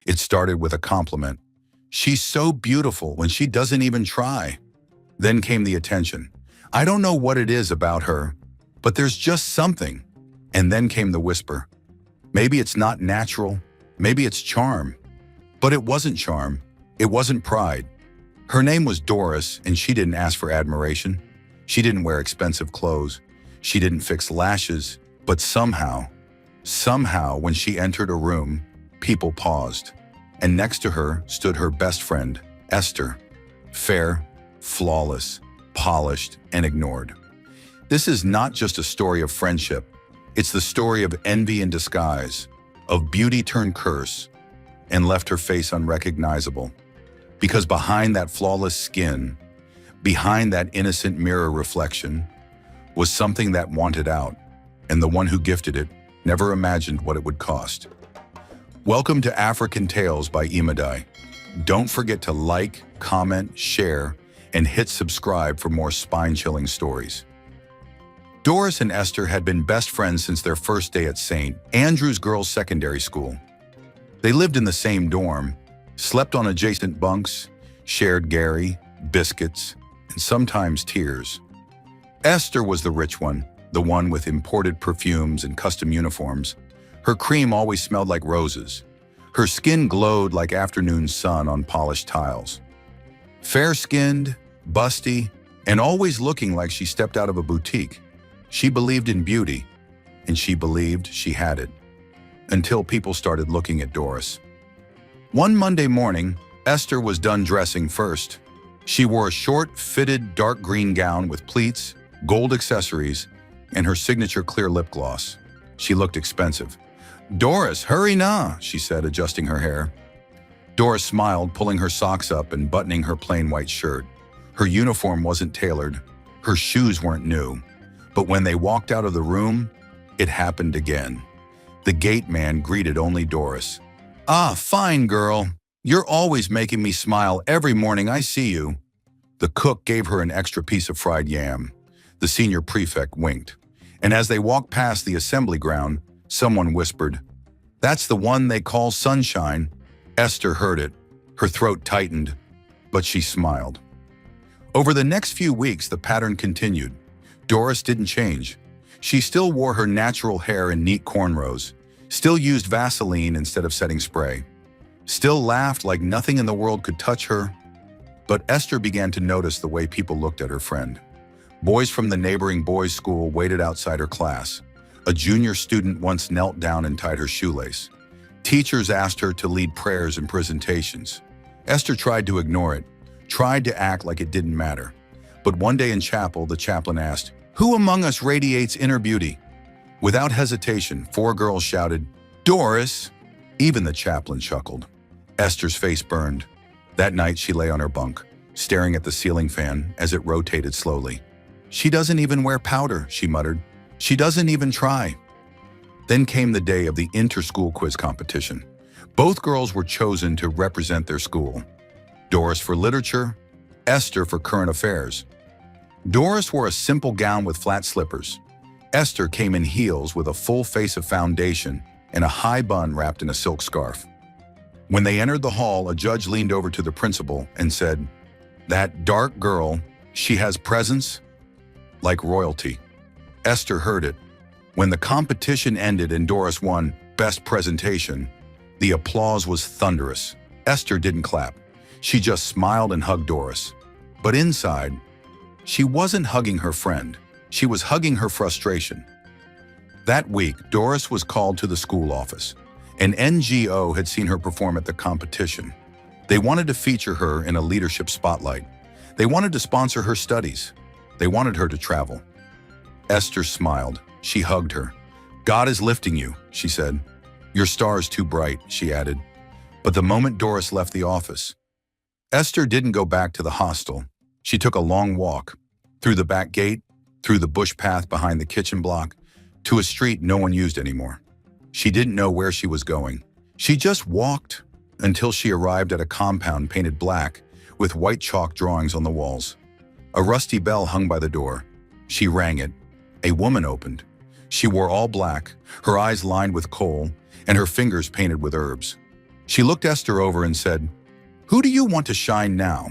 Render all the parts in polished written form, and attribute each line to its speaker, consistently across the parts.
Speaker 1: It started with a compliment. "She's so beautiful when she doesn't even try." Then came the attention. "I don't know what it is about her, but there's just something." And then came the whisper. "Maybe it's not natural, maybe it's charm." But it wasn't charm, it wasn't pride. Her name was Doris, and she didn't ask for admiration. She didn't wear expensive clothes. She didn't fix lashes. But somehow, when she entered a room, people paused. And next to her stood her best friend, Esther. Fair, flawless, polished, and ignored. This is not just a story of friendship. It's the story of envy in disguise, of beauty turned curse, and left her face unrecognizable. Because behind that flawless skin, behind that innocent mirror reflection, was something that wanted out, and the one who gifted it never imagined what it would cost. Welcome to African Tales by Imadai. Don't forget to like, comment, share, and hit subscribe for more spine-chilling stories. Doris and Esther had been best friends since their first day at St. Andrew's Girls' Secondary School. They lived in the same dorm, slept on adjacent bunks, shared Gary, biscuits, and sometimes tears. Esther was the rich one, the one with imported perfumes and custom uniforms. Her cream always smelled like roses. Her skin glowed like afternoon sun on polished tiles. Fair-skinned, busty, and always looking like she stepped out of a boutique. She believed in beauty, and she believed she had it. Until people started looking at Doris. One Monday morning, Esther was done dressing first. She wore a short, fitted, dark green gown with pleats, gold accessories, and her signature clear lip gloss. She looked expensive. "Doris, hurry now," she said, adjusting her hair. Doris smiled, pulling her socks up and buttoning her plain white shirt. Her uniform wasn't tailored. Her shoes weren't new. But when they walked out of the room, it happened again. The gate man greeted only Doris. "Ah, fine girl. You're always making me smile every morning I see you." The cook gave her an extra piece of fried yam. The senior prefect winked. And as they walked past the assembly ground, someone whispered, "That's the one they call Sunshine." Esther heard it. Her throat tightened, but she smiled. Over the next few weeks, the pattern continued. Doris didn't change. She still wore her natural hair in neat cornrows, still used Vaseline instead of setting spray, still laughed like nothing in the world could touch her. But Esther began to notice the way people looked at her friend. Boys from the neighboring boys' school waited outside her class. A junior student once knelt down and tied her shoelace. Teachers asked her to lead prayers and presentations. Esther tried to ignore it, tried to act like it didn't matter. But one day in chapel, the chaplain asked, "Who among us radiates inner beauty?" Without hesitation, 4 girls shouted, "Doris!" Even the chaplain chuckled. Esther's face burned. That night, she lay on her bunk, staring at the ceiling fan as it rotated slowly. "She doesn't even wear powder," she muttered. "She doesn't even try." Then came the day of the inter-school quiz competition. Both girls were chosen to represent their school. Doris for literature, Esther for current affairs. Doris wore a simple gown with flat slippers. Esther came in heels with a full face of foundation and a high bun wrapped in a silk scarf. When they entered the hall, a judge leaned over to the principal and said, "That dark girl, she has presence like royalty." Esther heard it. When the competition ended and Doris won Best Presentation, the applause was thunderous. Esther didn't clap. She just smiled and hugged Doris. But inside, she wasn't hugging her friend. She was hugging her frustration. That week, Doris was called to the school office. An NGO had seen her perform at the competition. They wanted to feature her in a leadership spotlight. They wanted to sponsor her studies. They wanted her to travel. Esther smiled. She hugged her. "God is lifting you," she said. "Your star is too bright," she added. But the moment Doris left the office, Esther didn't go back to the hostel. She took a long walk, through the back gate, through the bush path behind the kitchen block, to a street no one used anymore. She didn't know where she was going. She just walked until she arrived at a compound painted black with white chalk drawings on the walls. A rusty bell hung by the door. She rang it. A woman opened. She wore all black, her eyes lined with coal, and her fingers painted with herbs. She looked Esther over and said, "Who do you want to shine now?"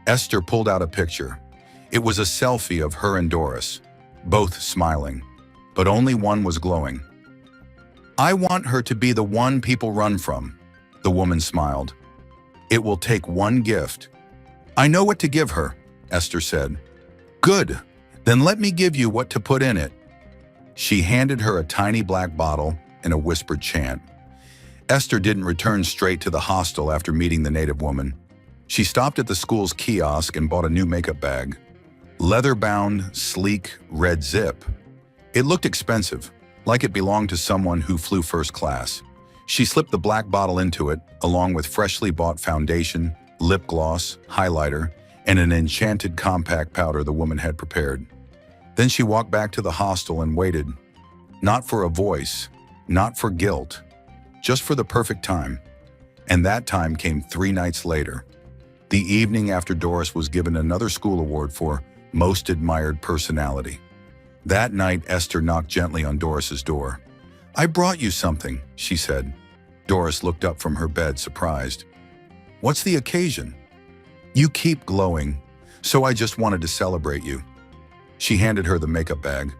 Speaker 1: Esther pulled out a picture. It was a selfie of her and Doris, both smiling, but only one was glowing. "I want her to be the one people run from," the woman smiled. "It will take one gift." "I know what to give her," Esther said. "Good, then let me give you what to put in it." She handed her a tiny black bottle and a whispered chant. Esther didn't return straight to the hostel after meeting the native woman. She stopped at the school's kiosk and bought a new makeup bag. Leather-bound, sleek, red zip. It looked expensive, like it belonged to someone who flew first class. She slipped the black bottle into it, along with freshly bought foundation, lip gloss, highlighter, and an enchanted compact powder the woman had prepared. Then she walked back to the hostel and waited. Not for a voice, not for guilt, just for the perfect time. And that time came 3 nights later. The evening after Doris was given another school award for Most Admired Personality. That night, Esther knocked gently on Doris's door. "I brought you something," she said. Doris looked up from her bed, surprised. "What's the occasion?" "You keep glowing, so I just wanted to celebrate you." She handed her the makeup bag.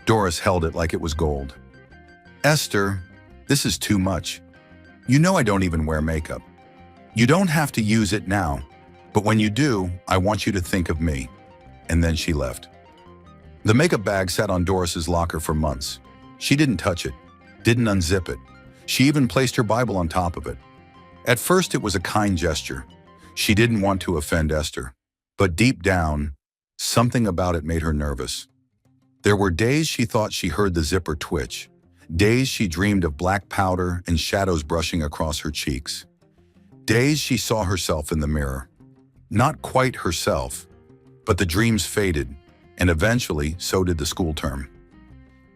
Speaker 1: Doris held it like it was gold. "Esther, this is too much. You know I don't even wear makeup. You don't have to use it now, but when you do, I want you to think of me." And then she left. The makeup bag sat on Doris's locker for months. She didn't touch it, didn't unzip it. She even placed her Bible on top of it. At first, it was a kind gesture. She didn't want to offend Esther. But deep down, something about it made her nervous. There were days she thought she heard the zipper twitch. Days she dreamed of black powder and shadows brushing across her cheeks. Days she saw herself in the mirror. Not quite herself, but the dreams faded, and eventually so did the school term.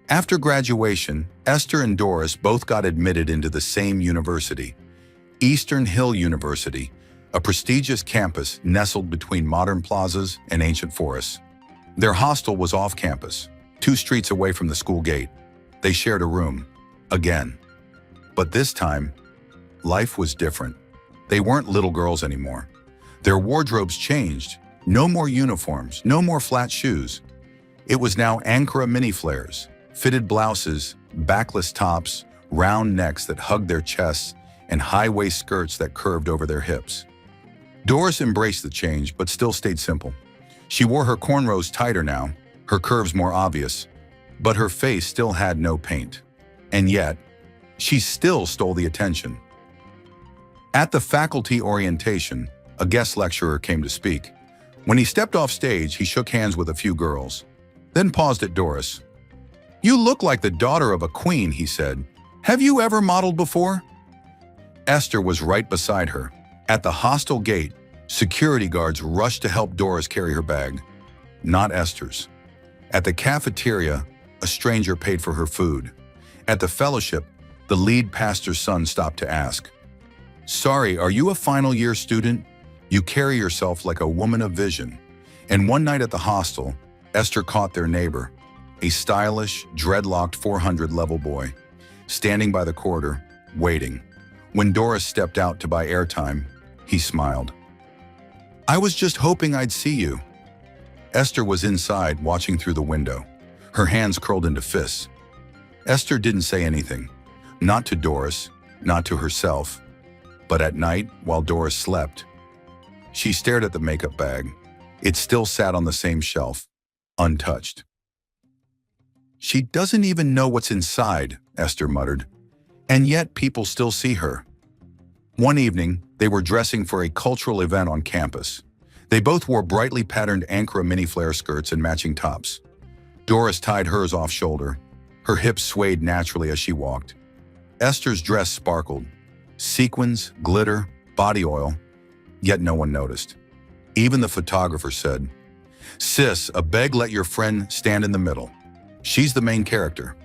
Speaker 1: After graduation, Esther and Doris both got admitted into the same university, Eastern Hill University, a prestigious campus nestled between modern plazas and ancient forests. Their hostel was off campus, 2 streets away from the school gate. They shared a room, again. But this time, life was different. They weren't little girls anymore. Their wardrobes changed. No more uniforms, no more flat shoes. It was now Ankara mini flares, fitted blouses, backless tops, round necks that hugged their chests, and high-waist skirts that curved over their hips. Doris embraced the change, but still stayed simple. She wore her cornrows tighter now, her curves more obvious, but her face still had no paint. And yet, she still stole the attention. At the faculty orientation, a guest lecturer came to speak. When he stepped off stage, he shook hands with a few girls, then paused at Doris. "You look like the daughter of a queen," he said. "Have you ever modeled before?" Esther was right beside her. At the hostel gate, security guards rushed to help Doris carry her bag. Not Esther's. At the cafeteria, a stranger paid for her food. At the fellowship, the lead pastor's son stopped to ask, "Sorry, are you a final year student? You carry yourself like a woman of vision." And one night at the hostel, Esther caught their neighbor, a stylish, dreadlocked 400-level boy, standing by the corridor, waiting. When Doris stepped out to buy airtime, he smiled. "I was just hoping I'd see you." Esther was inside, watching through the window, her hands curled into fists. Esther didn't say anything, not to Doris, not to herself. But at night, while Doris slept, she stared at the makeup bag. It still sat on the same shelf, untouched. "She doesn't even know what's inside," Esther muttered. "And yet people still see her." One evening, they were dressing for a cultural event on campus. They both wore brightly patterned Ankara mini flare skirts and matching tops. Doris tied hers off-shoulder. Her hips swayed naturally as she walked. Esther's dress sparkled. Sequins, glitter, body oil. Yet no one noticed. Even the photographer said, "Sis, I beg let your friend stand in the middle. She's the main character."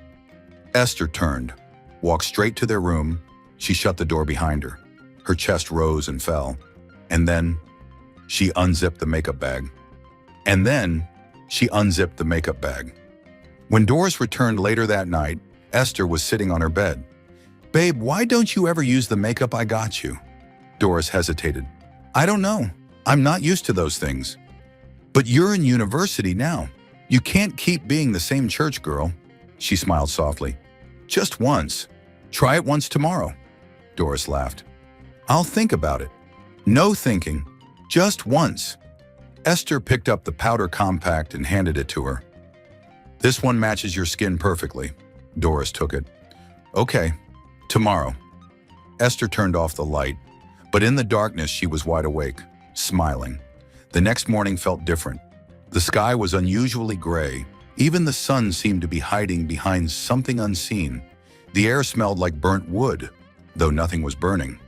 Speaker 1: Esther turned, walked straight to their room. She shut the door behind her. Her chest rose and fell. And then she unzipped the makeup bag. When Doris returned later that night, Esther was sitting on her bed. Babe, why don't you ever use the makeup I got you? Doris hesitated. I don't know. I'm not used to those things. But you're in university now. You can't keep being the same church girl. She smiled softly. Just once. Try it once tomorrow. Doris laughed. I'll think about it. No thinking. Just once. Esther picked up the powder compact and handed it to her. This one matches your skin perfectly. Doris took it. Okay, tomorrow. Esther turned off the light, but in the darkness she was wide awake, smiling. The next morning felt different. The sky was unusually gray. Even the sun seemed to be hiding behind something unseen. The air smelled like burnt wood, though nothing was burning.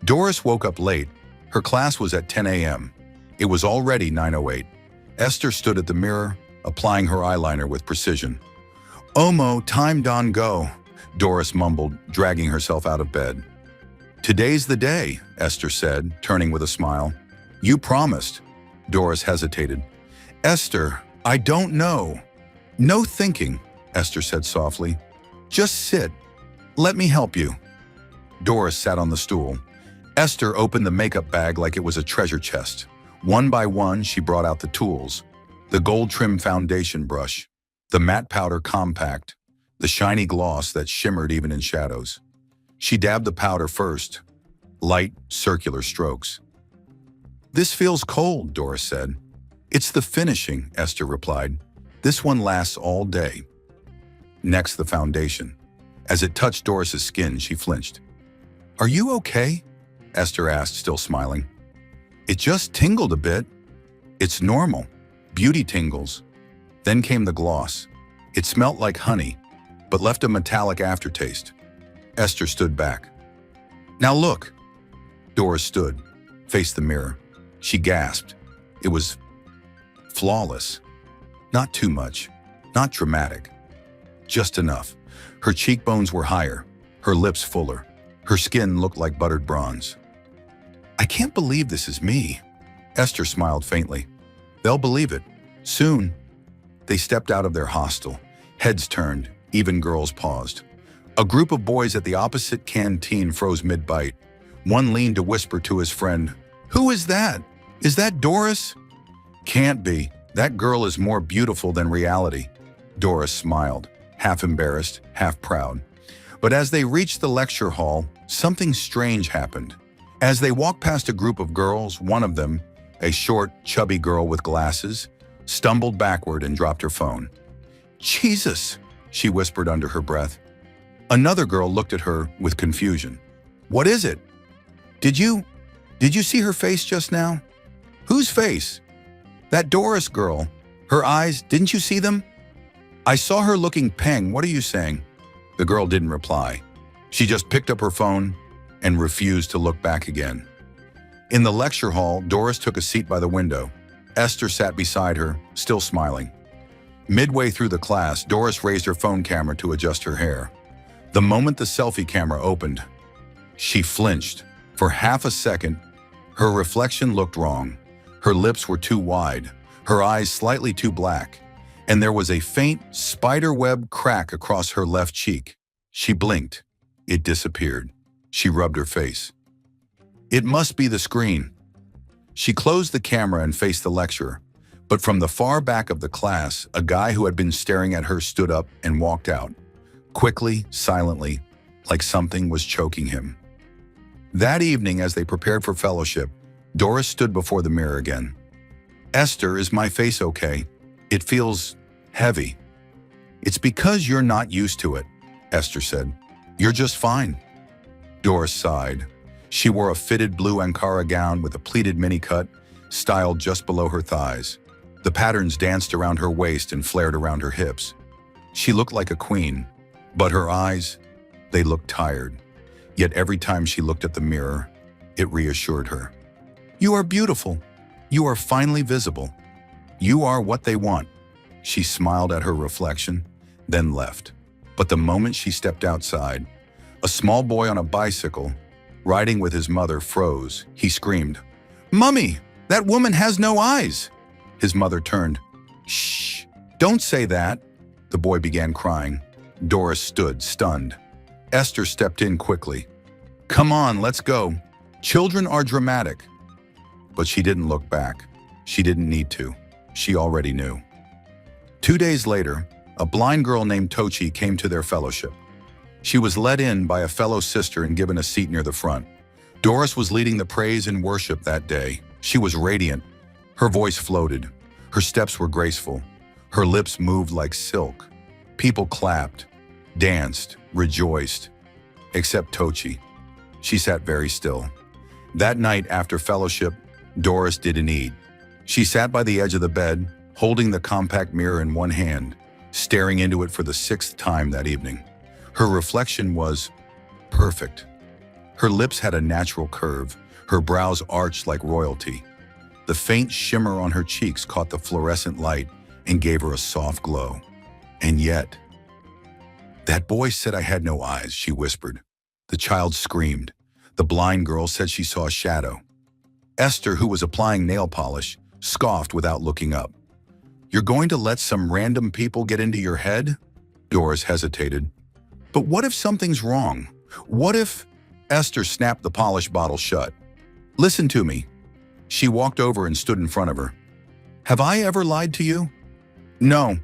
Speaker 1: Doris woke up late. Her class was at 10 a.m. It was already 9:08. Esther stood at the mirror, applying her eyeliner with precision. Omo, time done go, Doris mumbled, dragging herself out of bed. Today's the day, Esther said, turning with a smile. You promised. Doris hesitated. Esther, I don't know. No thinking, Esther said softly. Just sit. Let me help you. Doris sat on the stool. Esther opened the makeup bag like it was a treasure chest. One by one, she brought out the tools. The gold-trimmed foundation brush, the matte powder compact, the shiny gloss that shimmered even in shadows. She dabbed the powder first. Light, circular strokes. This feels cold, Doris said. It's the finishing, Esther replied. This one lasts all day. Next, the foundation. As it touched Doris's skin, she flinched. Are you okay? Esther asked, still smiling. It just tingled a bit. It's normal. Beauty tingles. Then came the gloss. It smelt like honey, but left a metallic aftertaste. Esther stood back. Now look. Doris stood, faced the mirror. She gasped. It was flawless. Not too much, not dramatic. Just enough. Her cheekbones were higher, her lips fuller. Her skin looked like buttered bronze. I can't believe this is me. Esther smiled faintly. They'll believe it. Soon. They stepped out of their hostel. Heads turned, even girls paused. A group of boys at the opposite canteen froze mid-bite. One leaned to whisper to his friend, Who is that? Is that Doris? Can't be. That girl is more beautiful than reality. Doris smiled, half embarrassed, half proud. But as they reached the lecture hall, something strange happened. As they walked past a group of girls, one of them, a short, chubby girl with glasses, stumbled backward and dropped her phone. Jesus, she whispered under her breath. Another girl looked at her with confusion. What is it? Did you see her face just now? Whose face? That Doris girl. Her eyes, didn't you see them? I saw her looking peng. What are you saying? The girl didn't reply. She just picked up her phone and refused to look back again. In the lecture hall, Doris took a seat by the window. Esther sat beside her, still smiling. Midway through the class, Doris raised her phone camera to adjust her hair. The moment the selfie camera opened, she flinched. For half a second, her reflection looked wrong. Her lips were too wide, her eyes slightly too black, and there was a faint spiderweb crack across her left cheek. She blinked. It disappeared. She rubbed her face. It must be the screen. She closed the camera and faced the lecturer, but from the far back of the class, a guy who had been staring at her stood up and walked out, quickly, silently, like something was choking him. That evening, as they prepared for fellowship, Doris stood before the mirror again. Esther, is my face okay? It feels heavy. It's because you're not used to it, Esther said. You're just fine. Doris sighed. She wore a fitted blue Ankara gown with a pleated mini-cut, styled just below her thighs. The patterns danced around her waist and flared around her hips. She looked like a queen, but her eyes, they looked tired. Yet every time she looked at the mirror, it reassured her. You are beautiful. You are finally visible. You are what they want. She smiled at her reflection, then left. But the moment she stepped outside, a small boy on a bicycle, riding with his mother, froze. He screamed, Mummy, that woman has no eyes. His mother turned. Shh, don't say that. The boy began crying. Doris stood, stunned. Esther stepped in quickly. "Come on, let's go. Children are dramatic." But she didn't look back. She didn't need to. She already knew. 2 days later, a blind girl named Tochi came to their fellowship. She was led in by a fellow sister and given a seat near the front. Doris was leading the praise and worship that day. She was radiant. Her voice floated. Her steps were graceful. Her lips moved like silk. People clapped, danced, rejoiced. Except Tochi. She sat very still. That night after fellowship, Doris didn't eat. She sat by the edge of the bed, holding the compact mirror in one hand, staring into it for the 6th time that evening. Her reflection was perfect. Her lips had a natural curve, her brows arched like royalty. The faint shimmer on her cheeks caught the fluorescent light and gave her a soft glow. And yet, "That boy said I had no eyes," she whispered. The child screamed. The blind girl said she saw a shadow. Esther, who was applying nail polish, scoffed without looking up. "You're going to let some random people get into your head?" Doris hesitated. "But what if something's wrong? What if—" Esther snapped the polish bottle shut. "Listen to me." She walked over and stood in front of her. "Have I ever lied to you?" "No."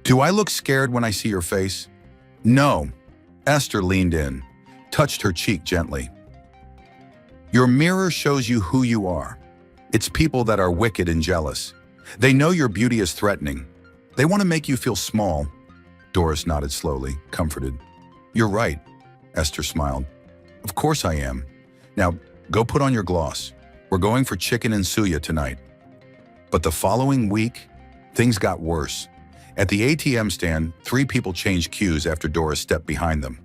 Speaker 1: "Do I look scared when I see your face?" "No." Esther leaned in, touched her cheek gently. "Your mirror shows you who you are. It's people that are wicked and jealous. They know your beauty is threatening. They want to make you feel small." Doris nodded slowly, comforted. "You're right," Esther smiled. "Of course I am. Now, go put on your gloss. We're going for chicken and suya tonight." But the following week, things got worse. At the ATM stand, 3 people changed queues after Doris stepped behind them.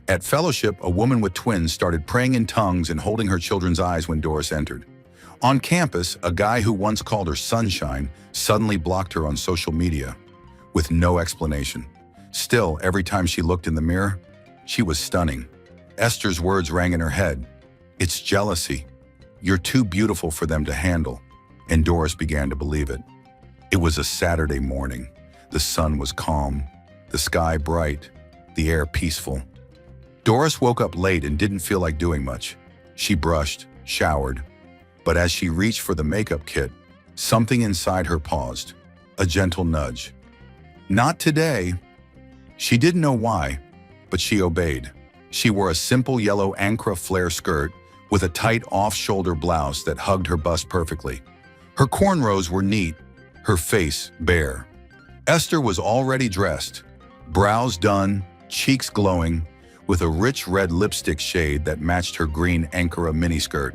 Speaker 1: At fellowship, a woman with twins started praying in tongues and holding her children's eyes when Doris entered. On campus, a guy who once called her Sunshine suddenly blocked her on social media, with no explanation. Still, every time she looked in the mirror, she was stunning. Esther's words rang in her head. "It's jealousy. You're too beautiful for them to handle." And Doris began to believe it. It was a Saturday morning. The sun was calm, the sky bright, the air peaceful. Doris woke up late and didn't feel like doing much. She brushed, showered. But as she reached for the makeup kit, something inside her paused. A gentle nudge. Not today. She didn't know why, but she obeyed. She wore a simple yellow Ancestral flare skirt with a tight off-shoulder blouse that hugged her bust perfectly. Her cornrows were neat, her face bare. Esther was already dressed, brows done, cheeks glowing, with a rich red lipstick shade that matched her green Ankara miniskirt.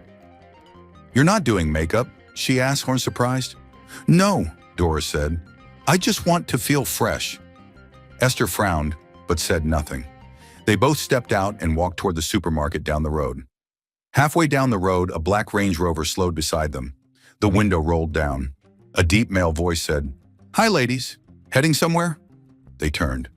Speaker 1: "You're not doing makeup?" she asked, surprised. "No," Doris said. "I just want to feel fresh." Esther frowned, but said nothing. They both stepped out and walked toward the supermarket down the road. Halfway down the road, a black Range Rover slowed beside them. The window rolled down. A deep male voice said, "Hi, ladies. Heading somewhere?" They turned.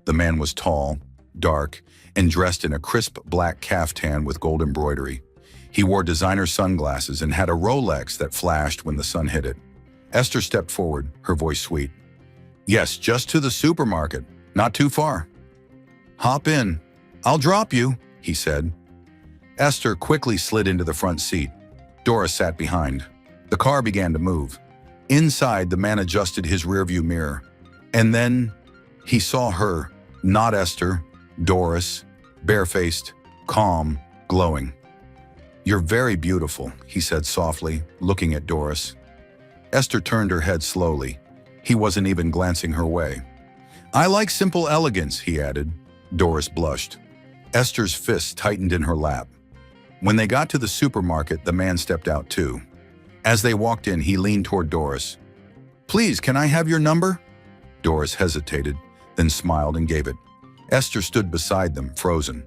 Speaker 1: The man was tall, dark, and dressed in a crisp black caftan with gold embroidery. He wore designer sunglasses and had a Rolex that flashed when the sun hit it. Esther stepped forward, her voice sweet. "Yes, just to the supermarket. Not too far." "Hop in. I'll drop you," he said. Esther quickly slid into the front seat. Doris sat behind. The car began to move. Inside, the man adjusted his rearview mirror. And then he saw her, not Esther, Doris, barefaced, calm, glowing. "You're very beautiful," he said softly, looking at Doris. Esther turned her head slowly. He wasn't even glancing her way. "I like simple elegance," he added. Doris blushed. Esther's fists tightened in her lap. When they got to the supermarket, the man stepped out too. As they walked in, he leaned toward Doris. "Please, can I have your number?" Doris hesitated, then smiled and gave it. Esther stood beside them, frozen.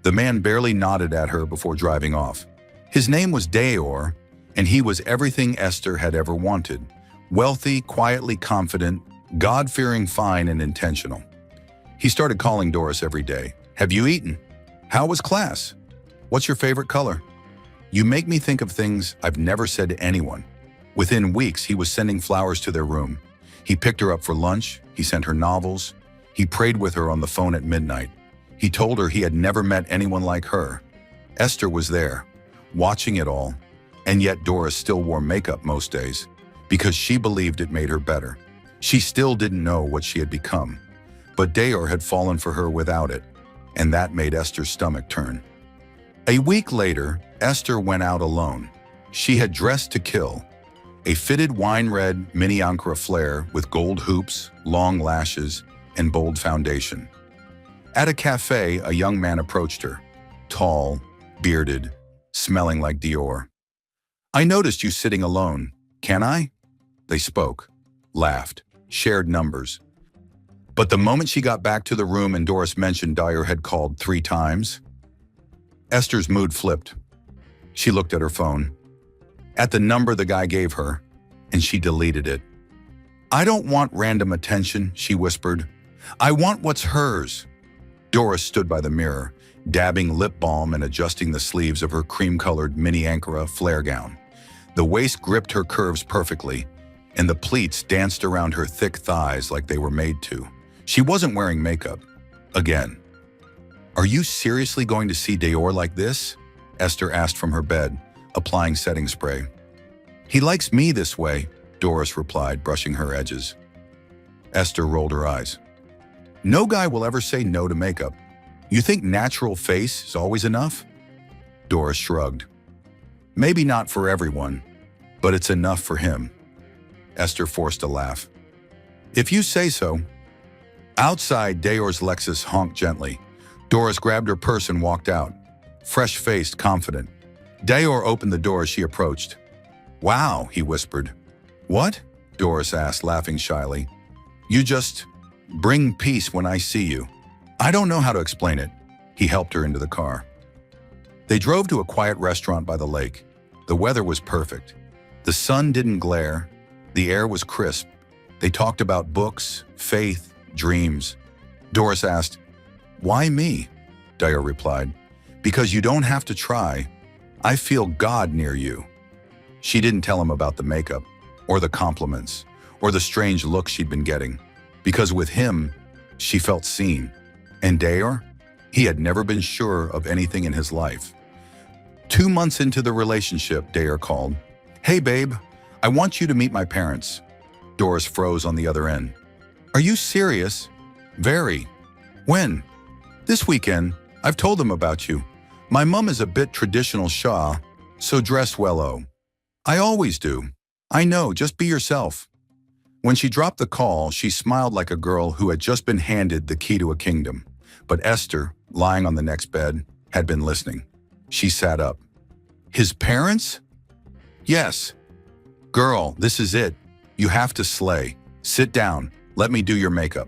Speaker 1: The man barely nodded at her before driving off. His name was Dayor, and he was everything Esther had ever wanted. Wealthy, quietly confident, God-fearing, fine, and intentional. He started calling Doris every day. "Have you eaten? How was class? What's your favorite color? You make me think of things I've never said to anyone." Within weeks, he was sending flowers to their room. He picked her up for lunch. He sent her novels. He prayed with her on the phone at midnight. He told her he had never met anyone like her. Esther was there, watching it all, and yet Doris still wore makeup most days because she believed it made her better. She still didn't know what she had become, but Dayor had fallen for her without it, and that made Esther's stomach turn. A week later, Esther went out alone. She had dressed to kill. A fitted wine-red mini ancra flare with gold hoops, long lashes, and bold foundation. At a cafe, a young man approached her, tall, bearded, smelling like Dior. "I noticed you sitting alone. Can I?" They spoke, laughed, shared numbers. But the moment she got back to the room and Doris mentioned Dayor had called 3 times, Esther's mood flipped. She looked at her phone, at the number the guy gave her, and she deleted it. "I don't want random attention," she whispered. "I want what's hers." Doris stood by the mirror, dabbing lip balm and adjusting the sleeves of her cream-colored mini ancra flare gown. The waist gripped her curves perfectly, and the pleats danced around her thick thighs like they were made to. She wasn't wearing makeup. Again. "Are you seriously going to see Dayor like this?" Esther asked from her bed, applying setting spray. "He likes me this way," Doris replied, brushing her edges. Esther rolled her eyes. "No guy will ever say no to makeup. You think natural face is always enough?" Doris shrugged. "Maybe not for everyone, but it's enough for him." Esther forced a laugh. "If you say so." Outside, Dayor's Lexus honked gently. Doris grabbed her purse and walked out, fresh-faced, confident. Dayor opened the door as she approached. "Wow," he whispered. "What?" Doris asked, laughing shyly. "You just bring peace when I see you." "I don't know how to explain it." He helped her into the car. They drove to a quiet restaurant by the lake. The weather was perfect. The sun didn't glare. The air was crisp. They talked about books, faith, dreams. Doris asked, "Why me?" Dayor replied, "Because you don't have to try. I feel God near you." She didn't tell him about the makeup, or the compliments, or the strange looks she'd been getting, because with him, she felt seen. And Dayor? He had never been sure of anything in his life. 2 months into the relationship, Dayor called. "Hey babe, I want you to meet my parents." Doris froze on the other end. "Are you serious?" "Very." "When?" "This weekend. I've told them about you. My mum is a bit traditional Shah, so dress well. I always do." "I know, just be yourself." When she dropped the call, she smiled like a girl who had just been handed the key to a kingdom. But Esther, lying on the next bed, had been listening. She sat up. "His parents?" "Yes." "Girl, this is it. You have to slay. Sit down. Let me do your makeup."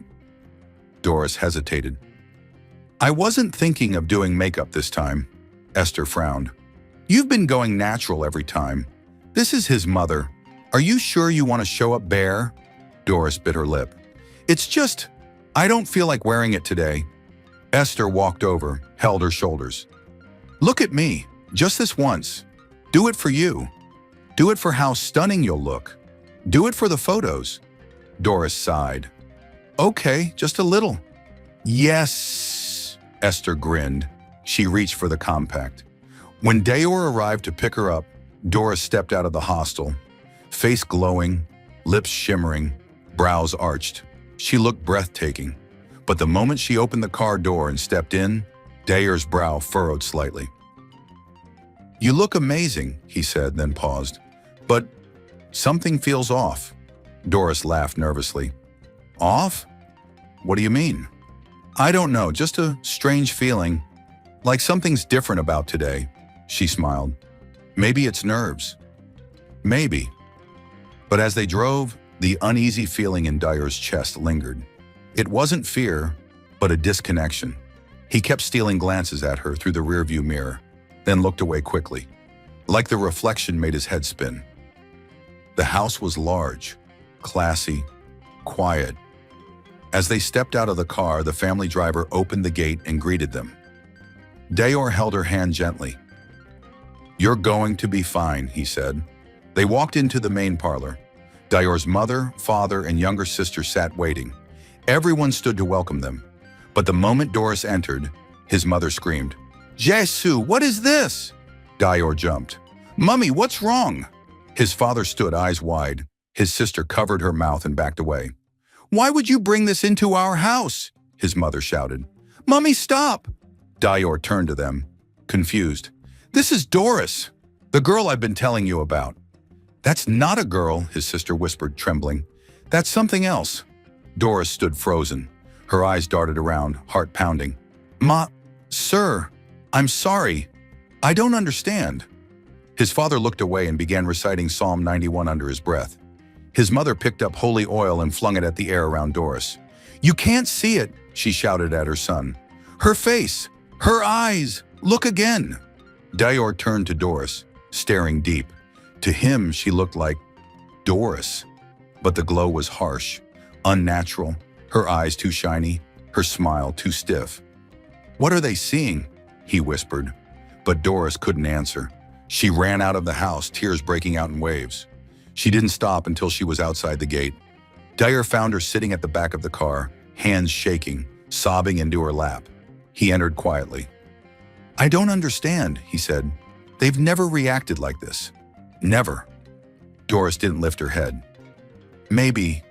Speaker 1: Doris hesitated. "I wasn't thinking of doing makeup this time." Esther frowned. "You've been going natural every time. This is his mother. Are you sure you want to show up bare?" Doris bit her lip. "It's just, I don't feel like wearing it today." Esther walked over, held her shoulders. "Look at me, just this once. Do it for you. Do it for how stunning you'll look. Do it for the photos." Doris sighed. "Okay, just a little." "Yes," Esther grinned. She reached for the compact. When Dayor arrived to pick her up, Doris stepped out of the hostel, face glowing, lips shimmering, brows arched. She looked breathtaking. But the moment she opened the car door and stepped in, Dayor's brow furrowed slightly. "You look amazing," he said, then paused. "But something feels off." Doris laughed nervously. "Off? What do you mean?" "I don't know, just a strange feeling. Like something's different about today." She smiled. "Maybe it's nerves." "Maybe." But as they drove, the uneasy feeling in Dayor's chest lingered. It wasn't fear, but a disconnection. He kept stealing glances at her through the rearview mirror, then looked away quickly, like the reflection made his head spin. The house was large, classy, quiet. As they stepped out of the car, the family driver opened the gate and greeted them. Dayor held her hand gently. "You're going to be fine," he said. They walked into the main parlor. Dayor's mother, father, and younger sister sat waiting. Everyone stood to welcome them. But the moment Doris entered, His mother screamed. "Jesus, what is this?" Dior jumped. "Mummy, what's wrong?" His father stood, eyes wide. His sister covered her mouth and backed away. "Why would you bring this into our house?" his mother shouted. "Mummy, stop!" Dior turned to them, confused. "This is Doris, the girl I've been telling you about." "That's not a girl," his sister whispered, trembling. "That's something else." Doris stood frozen. Her eyes darted around, heart pounding. Sir, I'm sorry. I don't understand." His father looked away and began reciting Psalm 91 under his breath. His mother picked up holy oil and flung it at the air around Doris. "You can't see it," she shouted at her son. "Her face, her eyes, look again." Dior turned to Doris, staring deep. To him, she looked like Doris, but the glow was harsh, unnatural, her eyes too shiny, her smile too stiff. "What are they seeing?" he whispered, but Doris couldn't answer. She ran out of the house, tears breaking out in waves. She didn't stop until she was outside the gate. Dior found her sitting at the back of the car, hands shaking, sobbing into her lap. He entered quietly. "I don't understand," he said. "They've never reacted like this. Never." Doris didn't lift her head. "Maybe.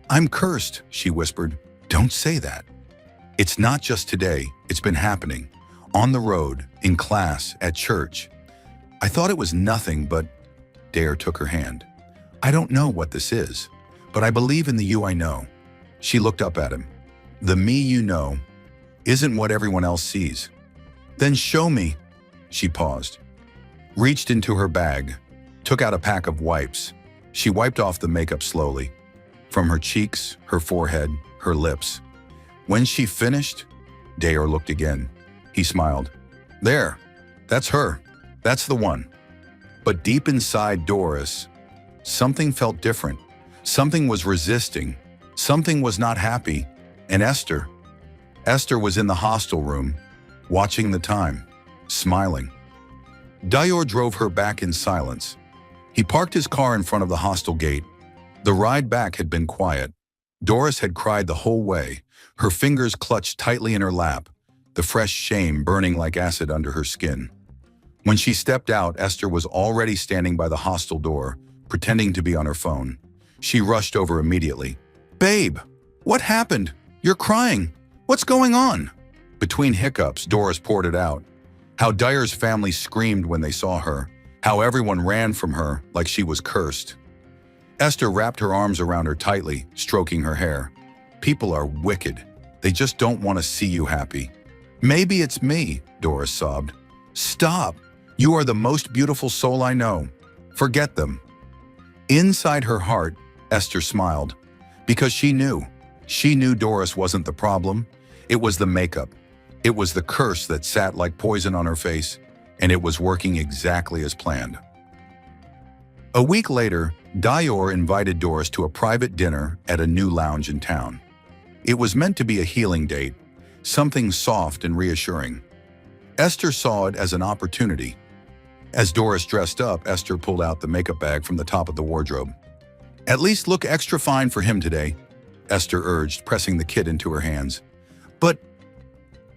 Speaker 1: I'm cursed," she whispered. "Don't say that. It's not just today. It's been happening. On the road, in class, at church. I thought it was nothing, but..." Dior took her hand. "I don't know what this is, but I believe in the you I know." She looked up at him. "The me you know isn't what everyone else sees." "Then show me." She paused, reached into her bag, took out a pack of wipes. She wiped off the makeup slowly, from her cheeks, her forehead, her lips. When she finished, Dior looked again. He smiled. "There, that's her. That's the one." But deep inside Doris, something felt different. Something was resisting. Something was not happy. And Esther was in the hostel room, watching the time, smiling. Dior drove her back in silence. He parked his car in front of the hostel gate. The ride back had been quiet. Doris had cried the whole way, her fingers clutched tightly in her lap, the fresh shame burning like acid under her skin. When she stepped out, Esther was already standing by the hostel door, pretending to be on her phone. She rushed over immediately. "Babe, what happened? You're crying. What's going on?" Between hiccups, Doris poured it out. How Dior's family screamed when they saw her, how everyone ran from her like she was cursed. Esther wrapped her arms around her tightly, stroking her hair. "People are wicked. They just don't want to see you happy." "Maybe it's me," Doris sobbed. "Stop. You are the most beautiful soul I know. Forget them." Inside her heart, Esther smiled, because she knew. She knew Doris wasn't the problem. It was the makeup. It was the curse that sat like poison on her face, and it was working exactly as planned. A week later, Dior invited Doris to a private dinner at a new lounge in town. It was meant to be a healing date, something soft and reassuring. Esther saw it as an opportunity. As Doris dressed up, Esther pulled out the makeup bag from the top of the wardrobe. "At least look extra fine for him today," Esther urged, pressing the kit into her hands. "But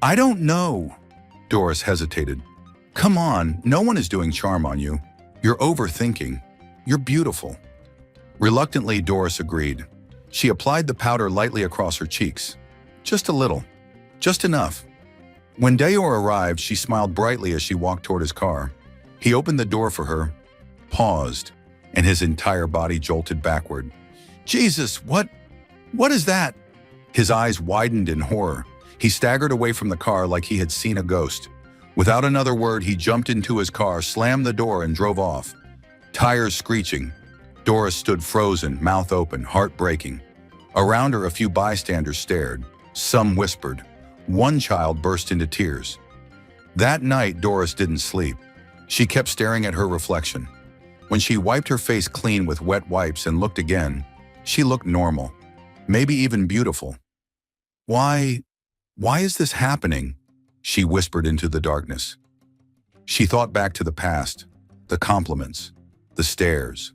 Speaker 1: I don't know." Doris hesitated. "Come on, no one is doing charm on you. You're overthinking. You're beautiful." Reluctantly, Doris agreed. She applied the powder lightly across her cheeks. Just a little. Just enough. When Dior arrived, she smiled brightly as she walked toward his car. He opened the door for her, paused, and his entire body jolted backward. "Jesus, what is that?" His eyes widened in horror. He staggered away from the car like he had seen a ghost. Without another word, he jumped into his car, slammed the door, and drove off. Tires screeching. Doris stood frozen, mouth open, heart breaking. Around her, a few bystanders stared. Some whispered. One child burst into tears. That night, Doris didn't sleep. She kept staring at her reflection. When she wiped her face clean with wet wipes and looked again, she looked normal, maybe even beautiful. Why is this happening?" she whispered into the darkness. She thought back to the past, the compliments, the stares,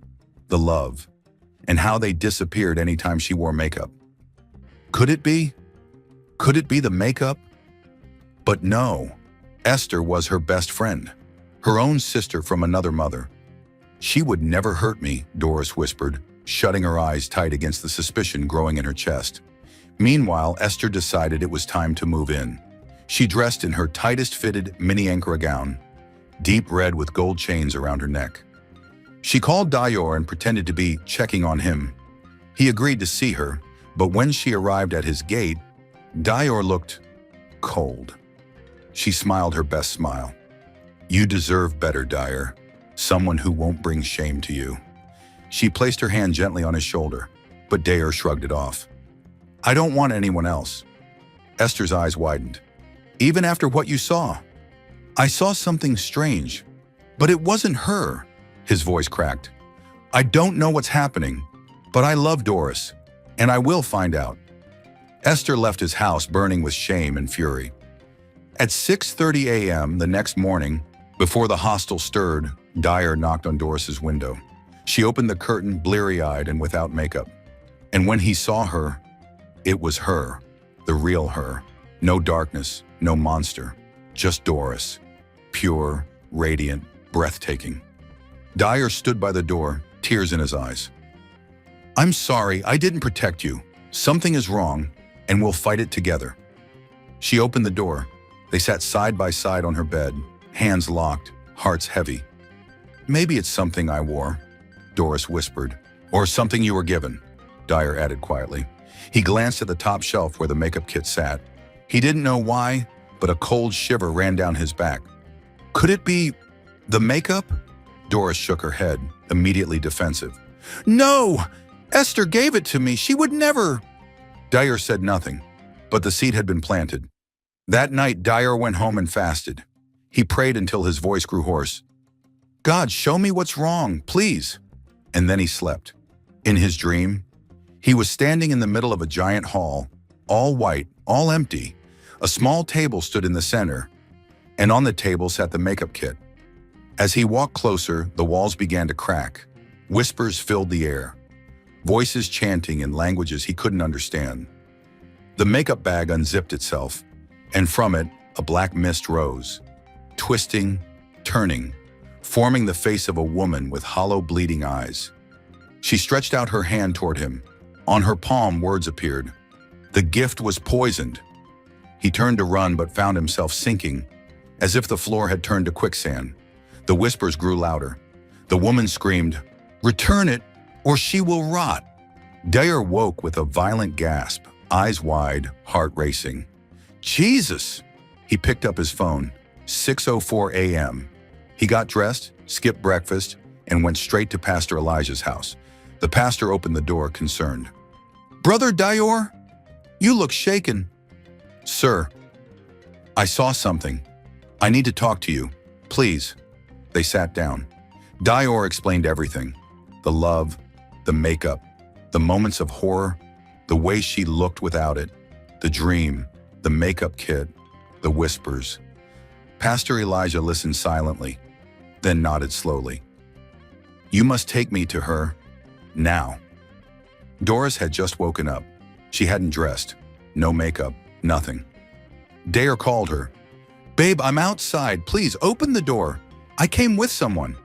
Speaker 1: the love, and how they disappeared anytime she wore makeup. Could it be? Could it be the makeup? But no, Esther was her best friend, her own sister from another mother. She would never hurt me, Doris whispered, shutting her eyes tight against the suspicion growing in her chest. Meanwhile, Esther decided it was time to move in. She dressed in her tightest-fitted mini Ankara gown, deep red with gold chains around her neck. She called Dayor and pretended to be checking on him. He agreed to see her, but when she arrived at his gate, Dayor looked cold. She smiled her best smile. "You deserve better, Dayor. Someone who won't bring shame to you." She placed her hand gently on his shoulder, but Dayor shrugged it off. "I don't want anyone else." Esther's eyes widened. "Even after what you saw?" "I saw something strange, but it wasn't her." His voice cracked. "I don't know what's happening, but I love Doris, and I will find out." Esther left his house burning with shame and fury. At 6:30 a.m. the next morning, before the hostel stirred, Dayor knocked on Doris's window. She opened the curtain bleary-eyed and without makeup. And when he saw her, it was her, the real her. No darkness, no monster, just Doris. Pure, radiant, breathtaking. Dayor stood by the door, tears in his eyes. "I'm sorry, I didn't protect you. Something is wrong, and we'll fight it together." She opened the door. They sat side by side on her bed, hands locked, hearts heavy. "Maybe it's something I wore," Doris whispered. "Or something you were given," Dayor added quietly. He glanced at the top shelf where the makeup kit sat. He didn't know why, but a cold shiver ran down his back. "Could it be the makeup?" Doris shook her head, immediately defensive. "No! Esther gave it to me. She would never." Dayor said nothing, but the seed had been planted. That night, Dayor went home and fasted. He prayed until his voice grew hoarse. "God, show me what's wrong, please." And then he slept. In his dream, he was standing in the middle of a giant hall, all white, all empty. A small table stood in the center, and on the table sat the makeup kit. As he walked closer, the walls began to crack. Whispers filled the air, voices chanting in languages he couldn't understand. The makeup bag unzipped itself, and from it, a black mist rose, twisting, turning, forming the face of a woman with hollow, bleeding eyes. She stretched out her hand toward him. On her palm, words appeared. The gift was poisoned. He turned to run but found himself sinking, as if the floor had turned to quicksand. The whispers grew louder. The woman screamed, "Return it, or she will rot." Dayor woke with a violent gasp, eyes wide, heart racing. "Jesus!" He picked up his phone. 6:04 a.m. He got dressed, skipped breakfast, and went straight to Pastor Elijah's house. The pastor opened the door, concerned. "Brother Dayor, you look shaken." "Sir, I saw something. I need to talk to you, please." They sat down. Dayor explained everything. The love, the makeup, the moments of horror, the way she looked without it, the dream, the makeup kit, the whispers. Pastor Elijah listened silently, then nodded slowly. "You must take me to her, now." Doris had just woken up. She hadn't dressed, no makeup, nothing. Dayor called her. "Babe, I'm outside. Please open the door. I came with someone."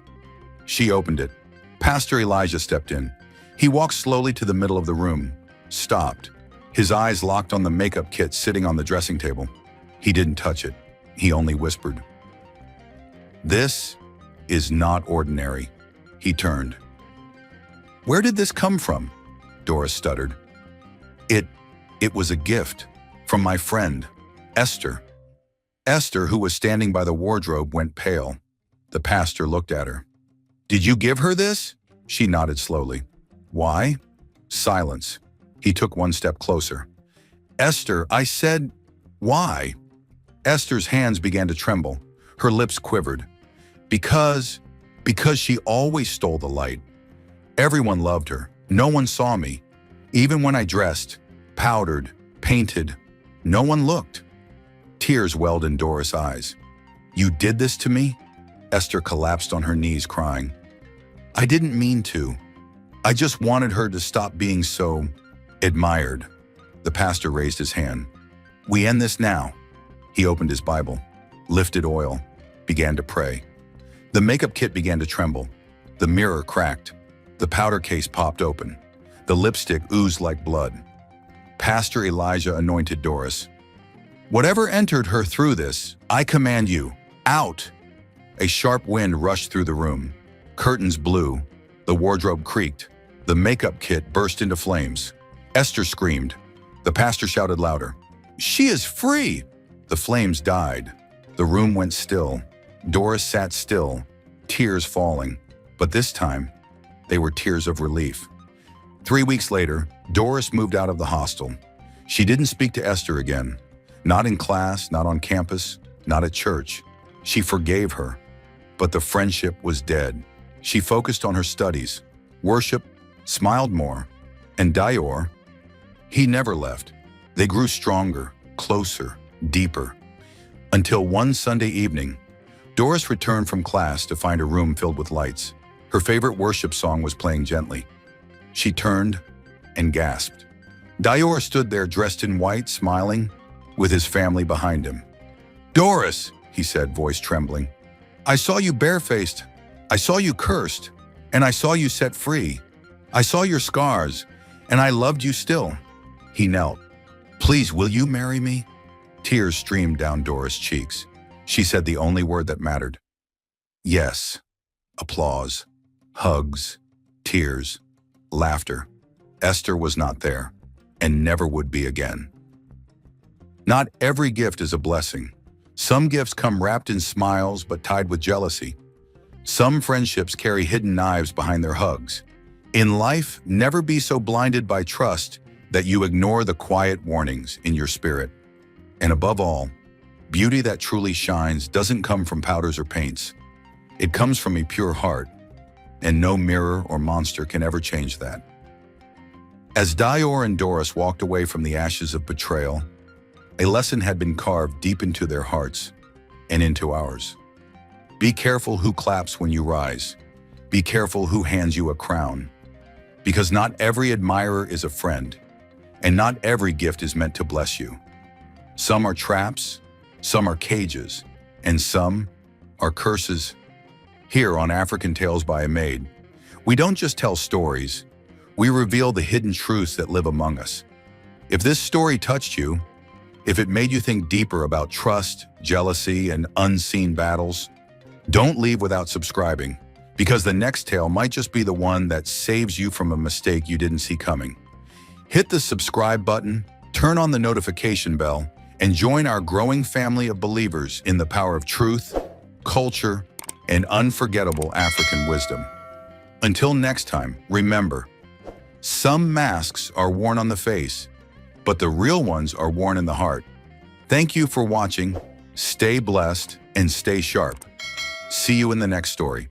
Speaker 1: She opened it. Pastor Elijah stepped in. He walked slowly to the middle of the room, stopped. His eyes locked on the makeup kit sitting on the dressing table. He didn't touch it. He only whispered. "This is not ordinary." He turned. "Where did this come from?" Doris stuttered. It was a gift from my friend, Esther." Esther, who was standing by the wardrobe, went pale. The pastor looked at her. "Did you give her this?" She nodded slowly. "Why?" Silence. He took one step closer. "Esther, I said, why?" Esther's hands began to tremble. Her lips quivered. Because she always stole the light. Everyone loved her. No one saw me. Even when I dressed, powdered, painted, no one looked. Tears welled in Doris' eyes. "You did this to me?" Esther collapsed on her knees, crying. "I didn't mean to. I just wanted her to stop being so admired." The pastor raised his hand. "We end this now. He opened his Bible, lifted oil, began to pray. The makeup kit began to tremble. The mirror cracked. The powder case popped open. The lipstick oozed like blood. Pastor Elijah anointed Doris. "Whatever entered her through this, I command you, out!" A sharp wind rushed through the room. Curtains blew. The wardrobe creaked. The makeup kit burst into flames. Esther screamed. The pastor shouted louder. "She is free!" The flames died. The room went still. Doris sat still, tears falling. But this time, they were tears of relief. 3 weeks later, Doris moved out of the hostel. She didn't speak to Esther again. Not in class, not on campus, not at church. She forgave her. But the friendship was dead. She focused on her studies, worshiped, smiled more. And Dior, he never left. They grew stronger, closer, deeper. Until one Sunday evening, Doris returned from class to find a room filled with lights. Her favorite worship song was playing gently. She turned and gasped. Dior stood there dressed in white, smiling, with his family behind him. "Doris," he said, voice trembling, "I saw you barefaced. I saw you cursed, and I saw you set free. I saw your scars, and I loved you still." He knelt. "Please, will you marry me?" Tears streamed down Doris' cheeks. She said the only word that mattered. Yes. Applause. Hugs. Tears. Laughter. Esther was not there, and never would be again. Not every gift is a blessing. Some gifts come wrapped in smiles but tied with jealousy. Some friendships carry hidden knives behind their hugs. In life, never be so blinded by trust that you ignore the quiet warnings in your spirit. And above all, beauty that truly shines doesn't come from powders or paints. It comes from a pure heart, and no mirror or monster can ever change that. As Dior and Doris walked away from the ashes of betrayal, a lesson had been carved deep into their hearts and into ours. Be careful who claps when you rise. Be careful who hands you a crown. Because not every admirer is a friend, and not every gift is meant to bless you. Some are traps, some are cages, and some are curses. Here on African Tales by a Maid, we don't just tell stories, we reveal the hidden truths that live among us. If this story touched you, if it made you think deeper about trust, jealousy, and unseen battles, don't leave without subscribing, because the next tale might just be the one that saves you from a mistake you didn't see coming. Hit the subscribe button, turn on the notification bell, and join our growing family of believers in the power of truth, culture, and unforgettable African wisdom. Until next time, remember, some masks are worn on the face, but the real ones are worn in the heart. Thank you for watching. Stay blessed and stay sharp. See you in the next story.